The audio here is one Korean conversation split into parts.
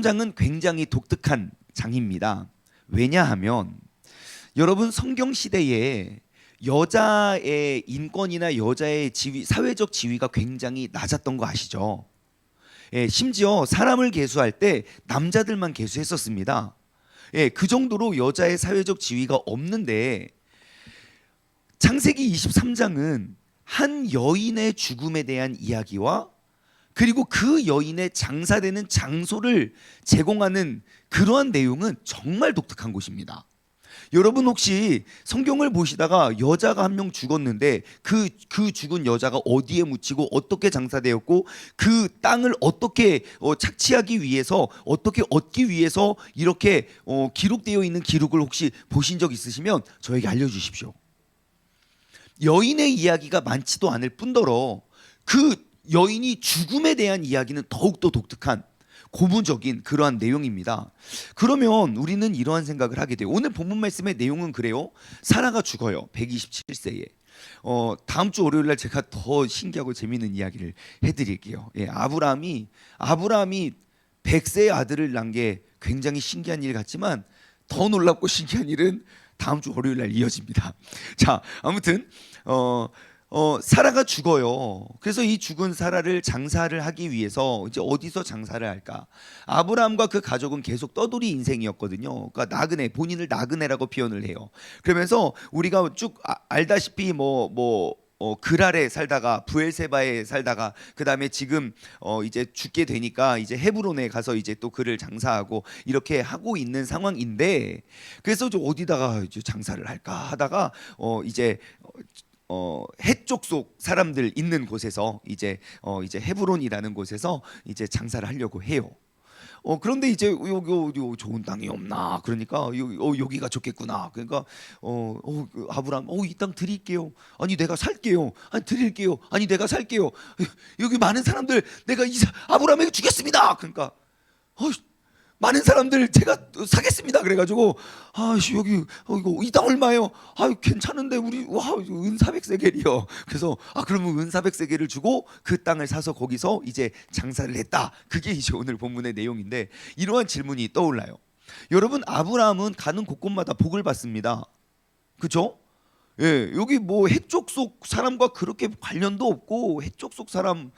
23장은 굉장히 독특한 장입니다. 왜냐하면 여러분 성경 시대에 여자의 인권이나 여자의 지위, 사회적 지위가 굉장히 낮았던 거 아시죠? 예, 심지어 사람을 계수할 때 남자들만 계수했었습니다. 예, 그 정도로 여자의 사회적 지위가 없는데 창세기 23장은 한 여인의 죽음에 대한 이야기와 그리고 그 여인의 장사되는 장소를 제공하는 그러한 내용은 정말 독특한 곳입니다. 여러분 혹시 성경을 보시다가 여자가 한 명 죽었는데 그 죽은 여자가 어디에 묻히고 어떻게 장사되었고 그 땅을 어떻게 착취하기 위해서 어떻게 얻기 위해서 이렇게 기록되어 있는 기록을 혹시 보신 적 있으시면 저에게 알려주십시오. 여인의 이야기가 많지도 않을 뿐더러 그 여인이 죽음에 대한 이야기는 더욱더 독특한 고무적인 그러한 내용입니다. 그러면 우리는 이러한 생각을 하게 돼요. 오늘 본문 말씀의 내용은 그래요. 사라가 죽어요. 127세에. 다음 주 월요일 날 제가 더 신기하고 재미있는 이야기를 해드릴게요. 예, 아브라함이 100세의 아들을 낳은 게 굉장히 신기한 일 같지만 더 놀랍고 신기한 일은 다음 주 월요일 날 이어집니다. 자, 아무튼 사라가 죽어요. 그래서 이 죽은 사라를 장사를 하기 위해서 이제 어디서 장사를 할까? 아브라함과 그 가족은 계속 떠돌이 인생이었거든요. 그러니까 나그네, 본인을 나그네라고 표현을 해요. 그러면서 우리가 쭉 알다시피 그랄에 살다가 부엘세바에 살다가 그 다음에 지금 이제 죽게 되니까 이제 헤브론에 가서 이제 또 그를 장사하고 이렇게 하고 있는 상황인데 그래서 어디다가 이제 장사를 할까 하다가 이제 해쪽 속 사람들 있는 곳에서 이제 헤브론이라는 곳에서 이제 장사를 하려고 해요. 그런데 이제 여기 좋은 땅이 없나? 그러니까 여기가 좋겠구나. 그러니까 아브라함 이 땅 드릴게요. 아니 내가 살게요. 아니 드릴게요. 아니 내가 살게요. 여기 많은 사람들 내가 아브라함에게 주겠습니다. 그러니까 많은 사람들 제가 사겠습니다. 그래가지고 여기 이거 이 땅 얼마요? 괜찮은데 우리 은 400세겔이요. 그래서 그러면 은 400세겔을 주고 그 땅을 사서 거기서 이제 장사를 했다. 그게 이제 오늘 본문의 내용인데 이러한 질문이 떠올라요. 여러분 아브라함은 가는 곳곳마다 복을 받습니다. 그렇죠? 예, 여기 해쪽 속 사람과 그렇게 관련도 없고 해쪽 속 사람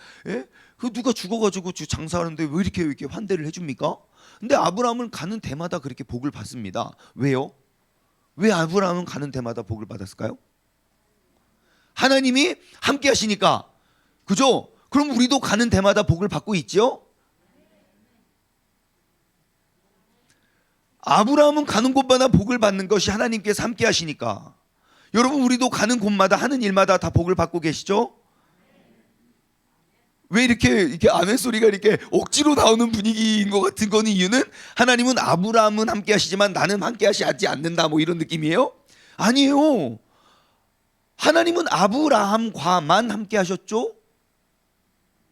누가 죽어가지고 장사하는데 왜 이렇게 환대를 해줍니까? 근데 아브라함은 가는 데마다 그렇게 복을 받습니다. 왜요? 왜 아브라함은 가는 데마다 복을 받았을까요? 하나님이 함께 하시니까. 그죠? 그럼 우리도 가는 데마다 복을 받고 있죠? 아브라함은 가는 곳마다 복을 받는 것이 하나님께서 함께 하시니까. 여러분 우리도 가는 곳마다 하는 일마다 다 복을 받고 계시죠? 왜 이렇게 아멘 소리가 이렇게 억지로 나오는 분위기인 것 같은 거는 이유는 하나님은 아브라함은 함께 하시지만 나는 함께 하시지 않는다 이런 느낌이에요? 아니에요. 하나님은 아브라함과만 함께 하셨죠?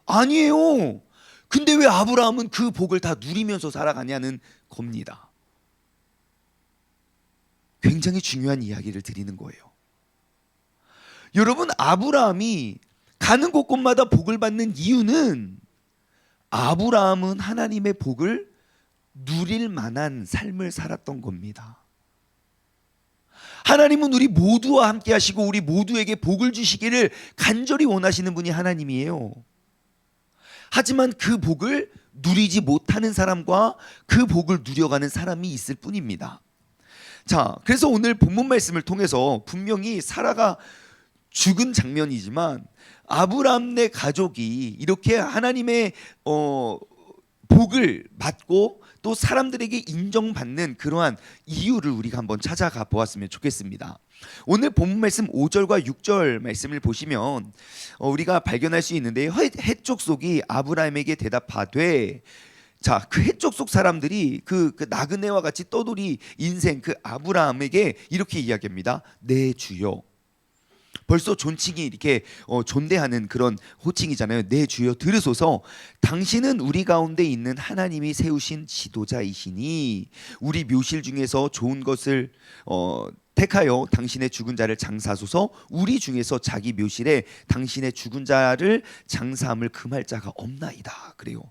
아니에요. 근데 왜 아브라함은 그 복을 다 누리면서 살아가냐는 겁니다. 굉장히 중요한 이야기를 드리는 거예요. 여러분 아브라함이 가는 곳곳마다 복을 받는 이유는 아브라함은 하나님의 복을 누릴 만한 삶을 살았던 겁니다. 하나님은 우리 모두와 함께 하시고 우리 모두에게 복을 주시기를 간절히 원하시는 분이 하나님이에요. 하지만 그 복을 누리지 못하는 사람과 그 복을 누려가는 사람이 있을 뿐입니다. 자, 그래서 오늘 본문 말씀을 통해서 분명히 사라가 죽은 장면이지만 아브라함네 가족이 이렇게 하나님의 복을 받고 또 사람들에게 인정받는 그러한 이유를 우리가 한번 찾아가 보았으면 좋겠습니다. 오늘 본문 말씀 5절과 6절 말씀을 보시면 우리가 발견할 수 있는데 해쪽 속이 아브라함에게 대답하되 자, 그 해쪽 속 사람들이 그 나그네와 같이 떠돌이 인생 그 아브라함에게 이렇게 이야기합니다. 네 주여. 벌써 존칭이 이렇게 존대하는 그런 호칭이잖아요. 네 주여 들으소서. 당신은 우리 가운데 있는 하나님이 세우신 지도자이시니 우리 묘실 중에서 좋은 것을 택하여 당신의 죽은 자를 장사하소서. 우리 중에서 자기 묘실에 당신의 죽은 자를 장사함을 금할 자가 없나이다. 그래요.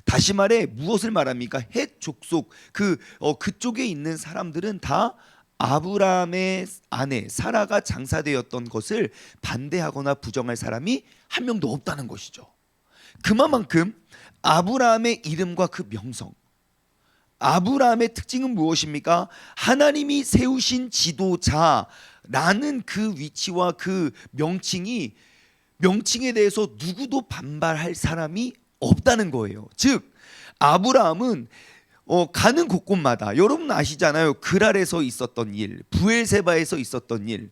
다시 말해 무엇을 말합니까? 헷 족속 그쪽에 있는 사람들은 다 아브라함의 아내 사라가 장사되었던 것을 반대하거나 부정할 사람이 한 명도 없다는 것이죠. 그만큼 아브라함의 이름과 그 명성, 아브라함의 특징은 무엇입니까? 하나님이 세우신 지도자라는 그 위치와 그 명칭에 대해서 누구도 반발할 사람이 없다는 거예요. 즉 아브라함은 가는 곳곳마다 여러분 아시잖아요. 그랄에서 있었던 일, 부엘세바에서 있었던 일,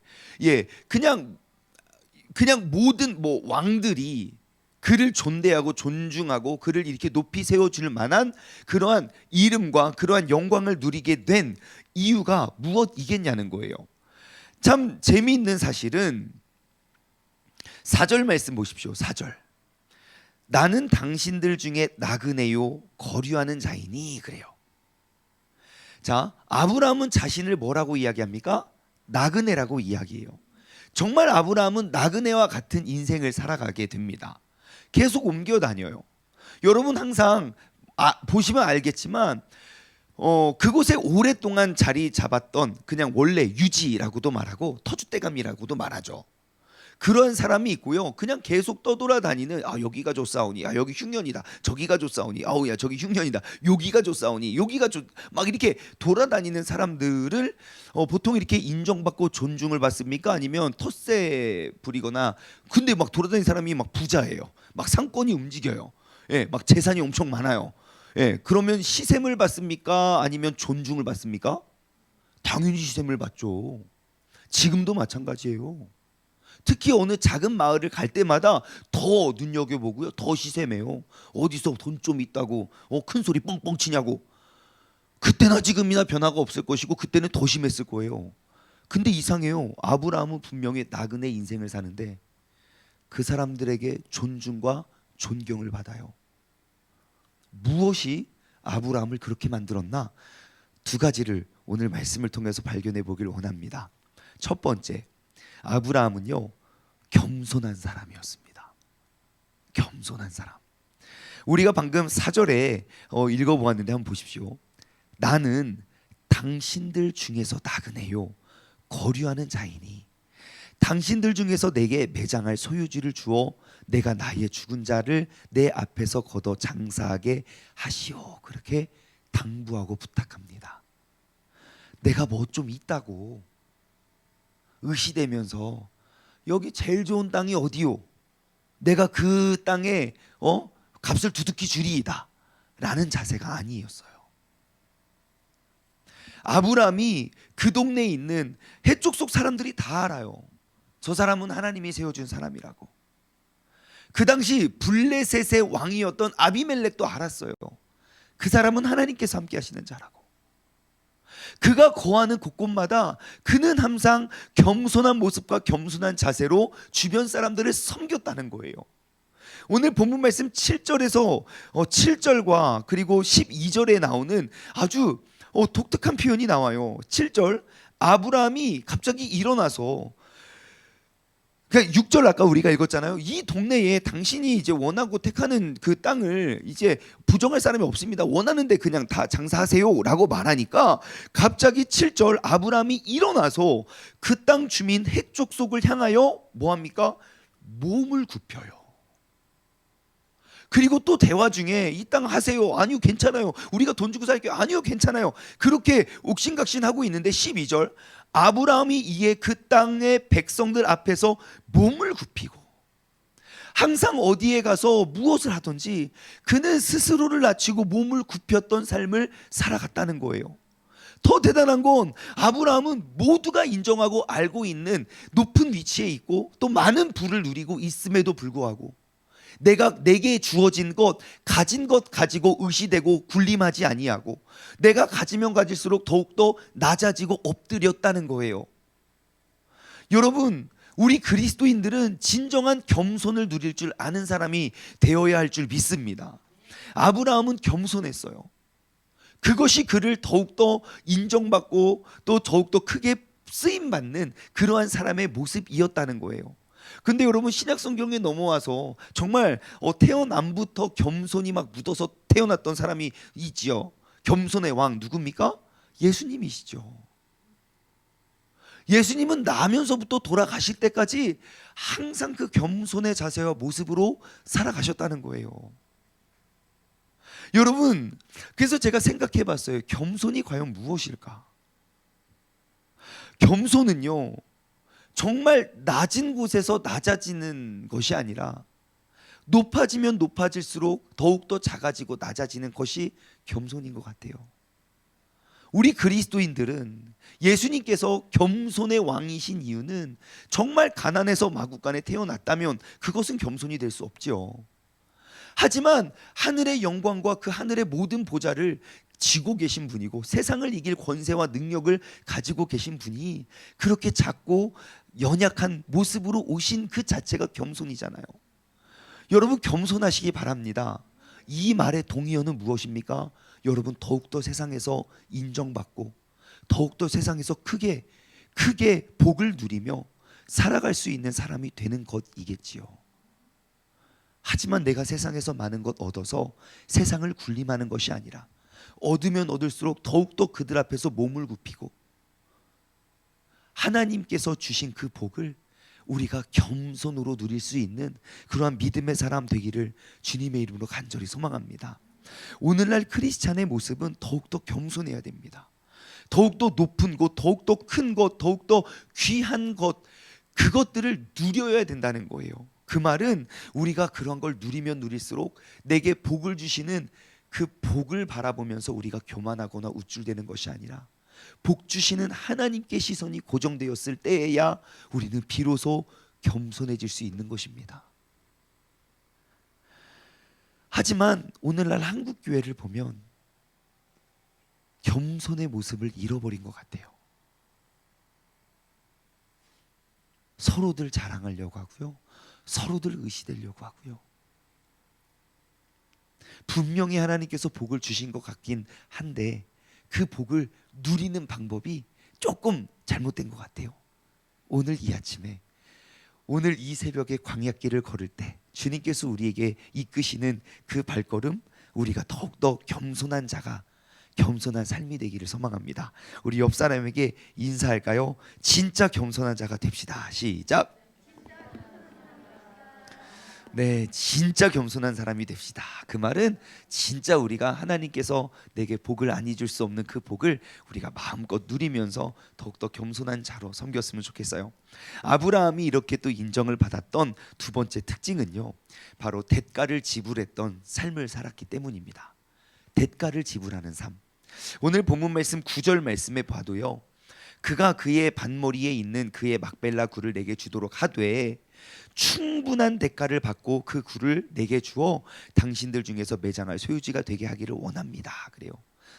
그냥 모든 왕들이 그를 존대하고 존중하고 그를 이렇게 높이 세워줄 만한 그러한 이름과 그러한 영광을 누리게 된 이유가 무엇이겠냐는 거예요. 참 재미있는 사실은 4절 말씀 보십시오. 4절. 나는 당신들 중에 나그네요 거류하는 자이니. 그래요. 자, 아브라함은 자신을 뭐라고 이야기합니까? 나그네라고 이야기해요. 정말 아브라함은 나그네와 같은 인생을 살아가게 됩니다. 계속 옮겨 다녀요. 여러분 항상 보시면 알겠지만 그곳에 오랫동안 자리 잡았던 그냥 원래 유지라고도 말하고 터줏대감이라고도 말하죠. 그런 사람이 있고요. 그냥 계속 떠돌아다니는 여기가 좋사오니 여기 흉년이다. 저기가 좋사오니 야 저기 흉년이다. 여기가 좋사오니 여기가 막 이렇게 돌아다니는 사람들을 보통 이렇게 인정받고 존중을 받습니까? 아니면 텃세 부리거나 근데 막 돌아다니는 사람이 막 부자예요. 막 상권이 움직여요. 막 재산이 엄청 많아요. 그러면 시샘을 받습니까? 아니면 존중을 받습니까? 당연히 시샘을 받죠. 지금도 마찬가지예요. 특히 어느 작은 마을을 갈 때마다 더 눈여겨보고요. 더 시샘해요. 어디서 돈 좀 있다고 큰 소리 뻥뻥 치냐고. 그때나 지금이나 변화가 없을 것이고 그때는 더 심했을 거예요. 근데 이상해요. 아브라함은 분명히 나그네 인생을 사는데 그 사람들에게 존중과 존경을 받아요. 무엇이 아브라함을 그렇게 만들었나? 두 가지를 오늘 말씀을 통해서 발견해 보길 원합니다. 첫 번째, 아브라함은요 겸손한 사람이었습니다. 겸손한 사람. 우리가 방금 4절에 읽어보았는데 한번 보십시오. 나는 당신들 중에서 나그네요 거류하는 자이니 당신들 중에서 내게 매장할 소유지를 주어 내가 나의 죽은 자를 내 앞에서 걷어 장사하게 하시오. 그렇게 당부하고 부탁합니다. 내가 뭐 좀 있다고 의시되면서 여기 제일 좋은 땅이 어디요? 내가 그 땅에 값을 두둑히 주리이다 라는 자세가 아니었어요. 아브라함이 그 동네에 있는 해쪽 속 사람들이 다 알아요. 저 사람은 하나님이 세워준 사람이라고. 그 당시 블레셋의 왕이었던 아비멜렉도 알았어요. 그 사람은 하나님께서 함께 하시는 자라고. 그가 거하는 곳곳마다 그는 항상 겸손한 모습과 겸손한 자세로 주변 사람들을 섬겼다는 거예요. 오늘 본문 말씀 7절에서 7절과 그리고 12절에 나오는 아주 독특한 표현이 나와요. 7절, 아브라함이 갑자기 일어나서, 그러니까 6절 아까 우리가 읽었잖아요. 이 동네에 당신이 이제 원하고 택하는 그 땅을 이제 부정할 사람이 없습니다. 원하는데 그냥 다 장사하세요라고 말하니까 갑자기 7절 아브라함이 일어나서 그 땅 주민 헷 족속을 향하여 뭐 합니까? 몸을 굽혀요. 그리고 또 대화 중에 이 땅 하세요. 아니요 괜찮아요. 우리가 돈 주고 살게요. 아니요 괜찮아요. 그렇게 옥신각신하고 있는데 12절 아브라함이 이에 그 땅의 백성들 앞에서 몸을 굽히고 항상 어디에 가서 무엇을 하든지 그는 스스로를 낮추고 몸을 굽혔던 삶을 살아갔다는 거예요. 더 대단한 건 아브라함은 모두가 인정하고 알고 있는 높은 위치에 있고 또 많은 부를 누리고 있음에도 불구하고 내게 주어진 것, 가진 것 가지고 의시되고 군림하지 아니하고 내가 가지면 가질수록 더욱더 낮아지고 엎드렸다는 거예요. 여러분, 우리 그리스도인들은 진정한 겸손을 누릴 줄 아는 사람이 되어야 할 줄 믿습니다. 아브라함은 겸손했어요. 그것이 그를 더욱더 인정받고 또 더욱더 크게 쓰임 받는 그러한 사람의 모습이었다는 거예요. 근데 여러분 신약 성경에 넘어와서 정말 태어남부터 겸손이 막 묻어서 태어났던 사람이 있지요. 겸손의 왕 누굽니까? 예수님이시죠. 예수님은 나면서부터 돌아가실 때까지 항상 그 겸손의 자세와 모습으로 살아가셨다는 거예요. 여러분, 그래서 제가 생각해 봤어요. 겸손이 과연 무엇일까? 겸손은요, 정말 낮은 곳에서 낮아지는 것이 아니라 높아지면 높아질수록 더욱더 작아지고 낮아지는 것이 겸손인 것 같아요. 우리 그리스도인들은 예수님께서 겸손의 왕이신 이유는 정말 가난해서 마구간에 태어났다면 그것은 겸손이 될 수 없죠. 하지만 하늘의 영광과 그 하늘의 모든 보좌를 지고 계신 분이고 세상을 이길 권세와 능력을 가지고 계신 분이 그렇게 작고 연약한 모습으로 오신 그 자체가 겸손이잖아요. 여러분 겸손하시기 바랍니다. 이 말의 동의어는 무엇입니까? 여러분 더욱더 세상에서 인정받고 더욱더 세상에서 크게 복을 누리며 살아갈 수 있는 사람이 되는 것이겠지요. 하지만 내가 세상에서 많은 것 얻어서 세상을 군림하는 것이 아니라 얻으면 얻을수록 더욱더 그들 앞에서 몸을 굽히고 하나님께서 주신 그 복을 우리가 겸손으로 누릴 수 있는 그러한 믿음의 사람 되기를 주님의 이름으로 간절히 소망합니다. 오늘날 크리스찬의 모습은 더욱더 겸손해야 됩니다. 더욱더 높은 것, 더욱더 큰 것, 더욱더 귀한 것, 그것들을 누려야 된다는 거예요. 그 말은 우리가 그런 걸 누리면 누릴수록 내게 복을 주시는 그 복을 바라보면서 우리가 교만하거나 우쭐대는 것이 아니라 복 주시는 하나님께 시선이 고정되었을 때에야 우리는 비로소 겸손해질 수 있는 것입니다. 하지만 오늘날 한국 교회를 보면 겸손의 모습을 잃어버린 것 같아요. 서로들 자랑하려고 하고요. 서로들 의시되려고 하고요. 분명히 하나님께서 복을 주신 것 같긴 한데 그 복을 누리는 방법이 조금 잘못된 것 같아요. 오늘 이 아침에 오늘 이 새벽에 광야길을 걸을 때 주님께서 우리에게 이끄시는 그 발걸음 우리가 더욱더 겸손한 자가 겸손한 삶이 되기를 소망합니다. 우리 옆 사람에게 인사할까요? 진짜 겸손한 자가 됩시다. 시작. 네, 진짜 겸손한 사람이 됩시다. 그 말은 진짜 우리가 하나님께서 내게 복을 안 잊을 수 없는 그 복을 우리가 마음껏 누리면서 더욱더 겸손한 자로 섬겼으면 좋겠어요. 아브라함이 이렇게 또 인정을 받았던 두 번째 특징은요, 바로 대가를 지불했던 삶을 살았기 때문입니다. 대가를 지불하는 삶. 오늘 본문 말씀 9절 말씀에 봐도요, 그가 그의 반머리에 있는 그의 막벨라 굴을 내게 주도록 하되 충분한 대가를 받고 그 굴을 내게 주어 당신들 중에서 매장할 소유지가 되게 하기를 원합니다. 그래요.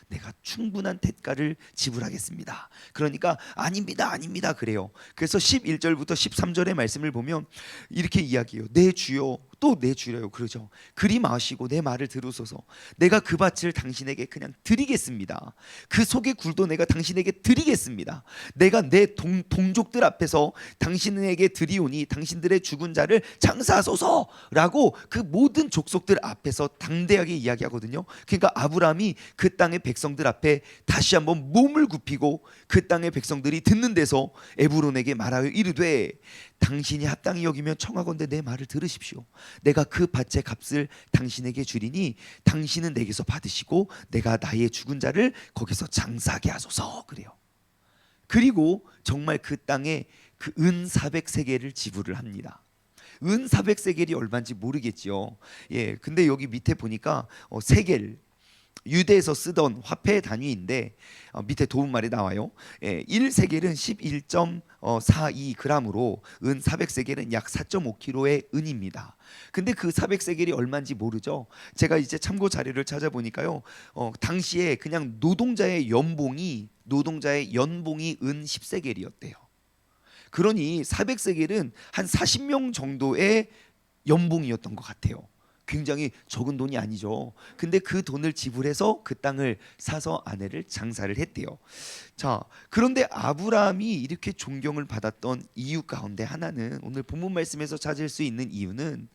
내가 충분한 대가를 지불하겠습니다. 그러니까 아닙니다 그래요. 그래서 11절부터 13절의 말씀을 보면 이렇게 이야기해요. 내 주여, 또 내 주여요 그러죠. 그리 마시고 내 말을 들으소서. 내가 그 밭을 당신에게 그냥 드리겠습니다. 그 속의 굴도 내가 당신에게 드리겠습니다. 내가 내 동족들 앞에서 당신에게 드리오니 당신들의 죽은 자를 장사하소서라고 그 모든 족속들 앞에서 당대하게 이야기하거든요. 그러니까 아브라함이 그 땅의 백성들 앞에 다시 한번 몸을 굽히고 그 땅의 백성들이 듣는 데서 에브론에게 말하여 이르되 당신이 합당히 여기면 청하건대 내 말을 들으십시오. 내가 그 밭의 값을 당신에게 주리니 당신은 내게서 받으시고 내가 나의 죽은 자를 거기서 장사하게 하소서. 그래요. 그리고 정말 그 땅에 그 은 400세겔을 지불을 합니다. 은 400세겔이 얼마인지 모르겠지요. 예, 근데 여기 밑에 보니까 세겔, 유대에서 쓰던 화폐 단위인데 밑에 도움말이 나와요. 1세겔은 11.42g으로 은 400세겔은 약 4.5kg의 은입니다. 근데 그 400세겔이 얼마인지 모르죠. 제가 이제 참고 자료를 찾아보니까요, 당시에 그냥 노동자의 연봉이 은 10세겔이었대요. 그러니 400세겔은 한 40명 정도의 연봉이었던 것 같아요. 굉장히 적은 돈이 아니죠. 근데 그 돈을 지불해서 그 땅을 사서 아내를 장사를 했대요. 자, 그런데 아브라함이 이렇게 존경을 받았던 이유 가운데 하나는 오늘 본문 말씀에서 찾을 수 있는 이유는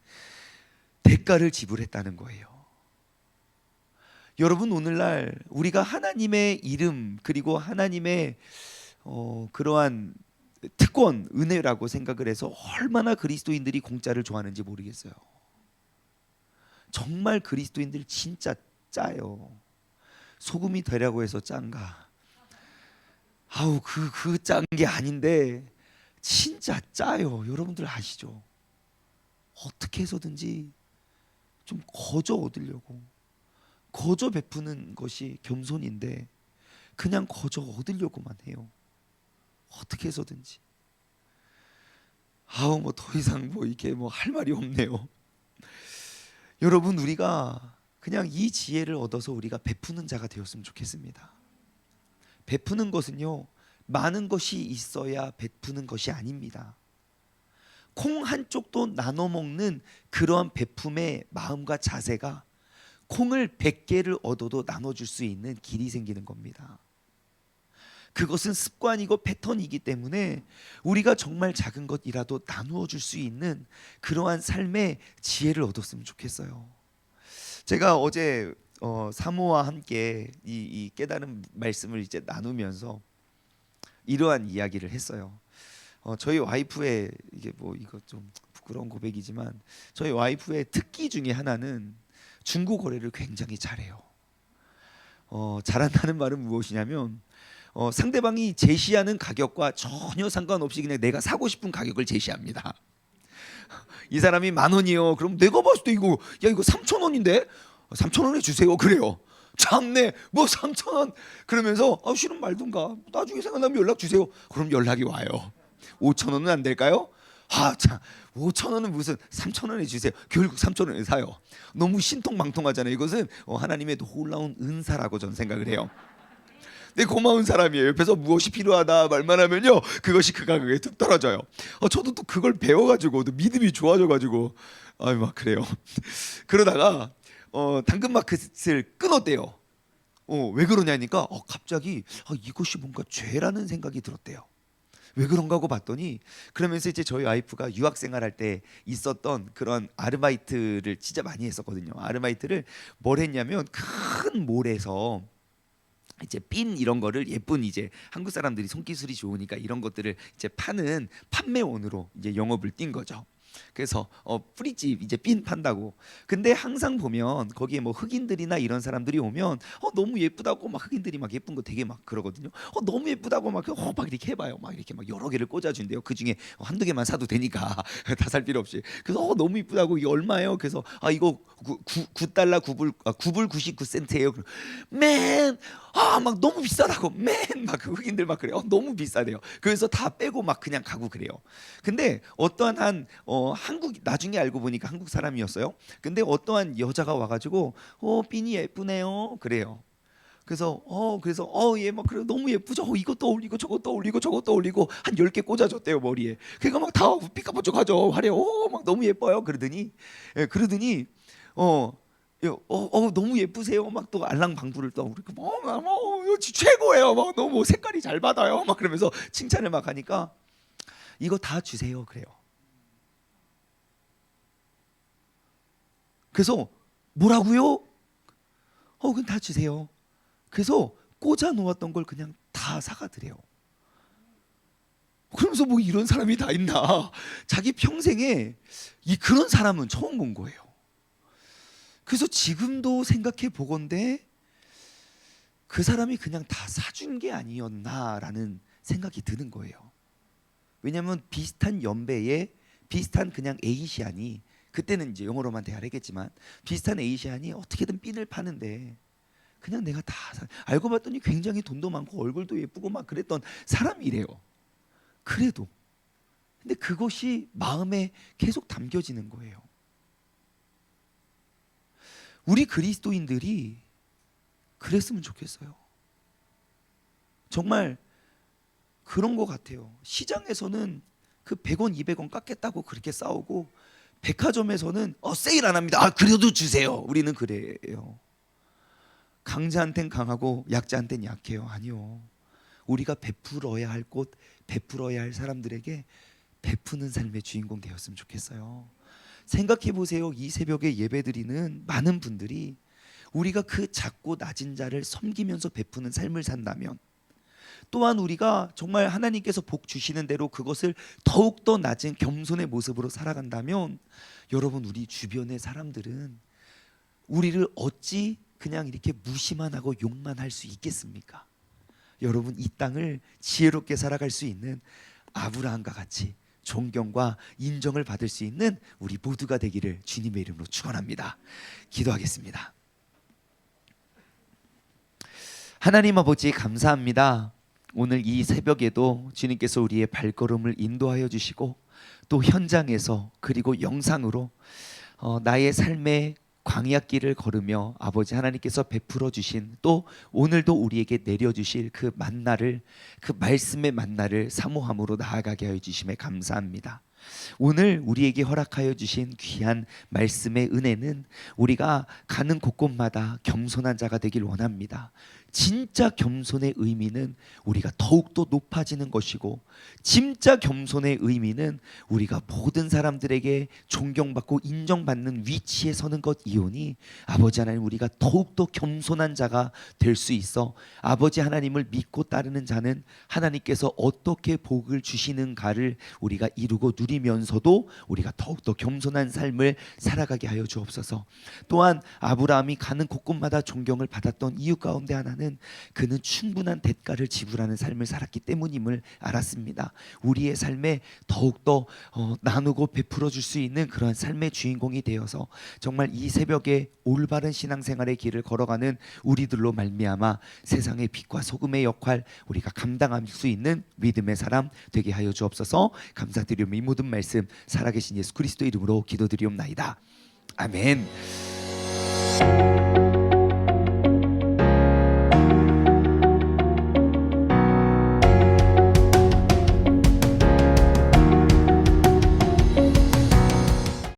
대가를 지불했다는 거예요. 여러분, 오늘날 우리가 하나님의 이름 그리고 하나님의 그러한 특권, 은혜라고 생각을 해서 얼마나 그리스도인들이 공짜를 좋아하는지 모르겠어요. 정말 그리스도인들 진짜 짜요. 소금이 되라고 해서 짠가? 아우, 그 짠 게 아닌데 진짜 짜요. 여러분들 아시죠? 어떻게 해서든지 좀 거저 얻으려고, 거저 베푸는 것이 겸손인데 그냥 거저 얻으려고만 해요. 어떻게 해서든지. 아우, 뭐 더 이상 뭐 이게 뭐 할 말이 없네요. 여러분, 우리가 그냥 이 지혜를 얻어서 우리가 베푸는 자가 되었으면 좋겠습니다. 베푸는 것은요, 많은 것이 있어야 베푸는 것이 아닙니다. 콩 한 쪽도 나눠 먹는 그러한 베품의 마음과 자세가 콩을 100개를 얻어도 나눠줄 수 있는 길이 생기는 겁니다. 그것은 습관이고 패턴이기 때문에 우리가 정말 작은 것이라도 나누어 줄 수 있는 그러한 삶의 지혜를 얻었으면 좋겠어요. 제가 어제 사모와 함께 이 깨달은 말씀을 이제 나누면서 이러한 이야기를 했어요. 저희 와이프의, 이게 뭐 이거 좀 부끄러운 고백이지만, 저희 와이프의 특기 중에 하나는 중고거래를 굉장히 잘해요. 잘한다는 말은 무엇이냐면 상대방이 제시하는 가격과 전혀 상관없이 그냥 내가 사고 싶은 가격을 제시합니다. 이 사람이 10,000원이요. 그럼 내가 봤을 때 이거 3,000원인데 3,000원에 주세요. 그래요. 참네, 뭐 3,000원 그러면서 싫으면 말든가, 나중에 생각나면 연락 주세요. 그럼 연락이 와요. 5,000원은 안 될까요? 참, 5,000원은 무슨, 3,000원에 주세요. 결국 3,000원에 사요. 너무 신통망통하잖아요. 이것은 하나님의 놀라운 은사라고 저는 생각을 해요. 네, 고마운 사람이에요. 옆에서 무엇이 필요하다 말만 하면요, 그것이 그 가격에 뚝 떨어져요. 저도 또 그걸 배워가지고 또 믿음이 좋아져가지고 막 그래요. 그러다가 당근마켓을 끊었대요. 왜 그러냐니까 갑자기 이것이 뭔가 죄라는 생각이 들었대요. 왜 그런가 하고 봤더니, 그러면서 이제 저희 와이프가 유학생활할 때 있었던 그런 아르바이트를 진짜 많이 했었거든요. 아르바이트를 뭘 했냐면, 큰 몰에서 이제 핀 이런 거를, 예쁜, 이제 한국 사람들이 손기술이 좋으니까 이런 것들을 이제 파는 판매원으로 이제 영업을 뛴 거죠. 그래서 프리집 이제 핀 판다고. 근데 항상 보면 거기에 뭐 흑인들이나 이런 사람들이 오면 너무 예쁘다고 막, 흑인들이 막 예쁜 거 되게 막 그러거든요. 너무 예쁘다고 막 이렇게 해봐요. 막 이렇게 막 여러 개를 꽂아준대요. 그 중에 한두 개만 사도 되니까 다 살 필요 없이. 그래서 너무 예쁘다고, 이게 얼마예요? 그래서 이거 9달러 9불 99센트예요. 맨 막 너무 비싸다고, 막 그 흑인들 막 그래요. 너무 비싸대요. 그래서 다 빼고 막 그냥 가고 그래요. 근데 어떠한 한국, 나중에 알고 보니까 한국 사람이었어요. 근데 어떠한 여자가 와가지고 핀이 예쁘네요. 그래요. 그래서 얘 막 그래, 너무 예쁘죠. 이것도 어울리고 저것도 어울리고 저것도 어울리고 한 10개 꽂아줬대요, 머리에. 그러니까 막 다 삐까번쩍하죠. 화려해. 막 너무 예뻐요. 그러더니 너무 예쁘세요. 막 또 알랑방구를 또 그렇게 최고예요. 막 너무 색깔이 잘 받아요. 막 그러면서 칭찬을 막 하니까, 이거 다 주세요. 그래요. 그래서 뭐라고요? 그럼 다 주세요. 그래서 꽂아 놓았던 걸 그냥 다 사가더래요. 그러면서 뭐 이런 사람이 다 있나? 자기 평생에 그런 사람은 처음 본 거예요. 그래서 지금도 생각해 보건대 그 사람이 그냥 다 사준 게 아니었나라는 생각이 드는 거예요. 왜냐하면 비슷한 연배에 비슷한 그냥 에이시안이, 그때는 이제 영어로만 대화를 했겠지만 비슷한 에이시안이 어떻게든 핀을 파는데 그냥 내가 다 알고 봤더니 굉장히 돈도 많고 얼굴도 예쁘고 막 그랬던 사람이래요. 그래도 근데 그것이 마음에 계속 담겨지는 거예요. 우리 그리스도인들이 그랬으면 좋겠어요. 정말 그런 것 같아요. 시장에서는 그 100원 200원 깎겠다고 그렇게 싸우고 백화점에서는 세일 안 합니다. 그래도 주세요. 우리는 그래요. 강자한텐 강하고 약자한텐 약해요. 아니요. 우리가 베풀어야 할 곳, 베풀어야 할 사람들에게 베푸는 삶의 주인공 되었으면 좋겠어요. 생각해 보세요. 이 새벽에 예배드리는 많은 분들이 우리가 그 작고 낮은 자를 섬기면서 베푸는 삶을 산다면, 또한 우리가 정말 하나님께서 복 주시는 대로 그것을 더욱더 낮은 겸손의 모습으로 살아간다면, 여러분, 우리 주변의 사람들은 우리를 어찌 그냥 이렇게 무시만 하고 욕만 할 수 있겠습니까? 여러분, 이 땅을 지혜롭게 살아갈 수 있는 아브라함과 같이 존경과 인정을 받을 수 있는 우리 모두가 되기를 주님의 이름으로 축원합니다. 기도하겠습니다. 하나님 아버지, 감사합니다. 오늘 이 새벽에도 주님께서 우리의 발걸음을 인도하여 주시고, 또 현장에서 그리고 영상으로 나의 삶의 광야길을 걸으며 아버지 하나님께서 베풀어 주신, 또 오늘도 우리에게 내려주실 그 만나를, 그 말씀의 만나를 사모함으로 나아가게 하여 주심에 감사합니다. 오늘 우리에게 허락하여 주신 귀한 말씀의 은혜는 우리가 가는 곳곳마다 겸손한 자가 되길 원합니다. 진짜 겸손의 의미는 우리가 더욱더 높아지는 것이고, 진짜 겸손의 의미는 우리가 모든 사람들에게 존경받고 인정받는 위치에 서는 것 이오니, 아버지 하나님, 우리가 더욱더 겸손한 자가 될 수 있어 아버지 하나님을 믿고 따르는 자는 하나님께서 어떻게 복을 주시는가를 우리가 이루고 누리면서도 우리가 더욱더 겸손한 삶을 살아가게 하여 주옵소서. 또한 아브라함이 가는 곳곳마다 존경을 받았던 이유 가운데 하나는 그는 충분한 대가를 지불하는 삶을 살았기 때문임을 알았습니다. 우리의 삶에 더욱더 나누고 베풀어 줄 수 있는 그러한 삶의 주인공이 되어서 정말 이 새벽에 올바른 신앙생활의 길을 걸어가는 우리들로 말미암아 세상의 빛과 소금의 역할 우리가 감당할 수 있는 믿음의 사람 되게 하여 주옵소서. 감사드리며 이 모든 말씀 살아계신 예수 그리스도 이름으로 기도드리옵나이다. 아멘.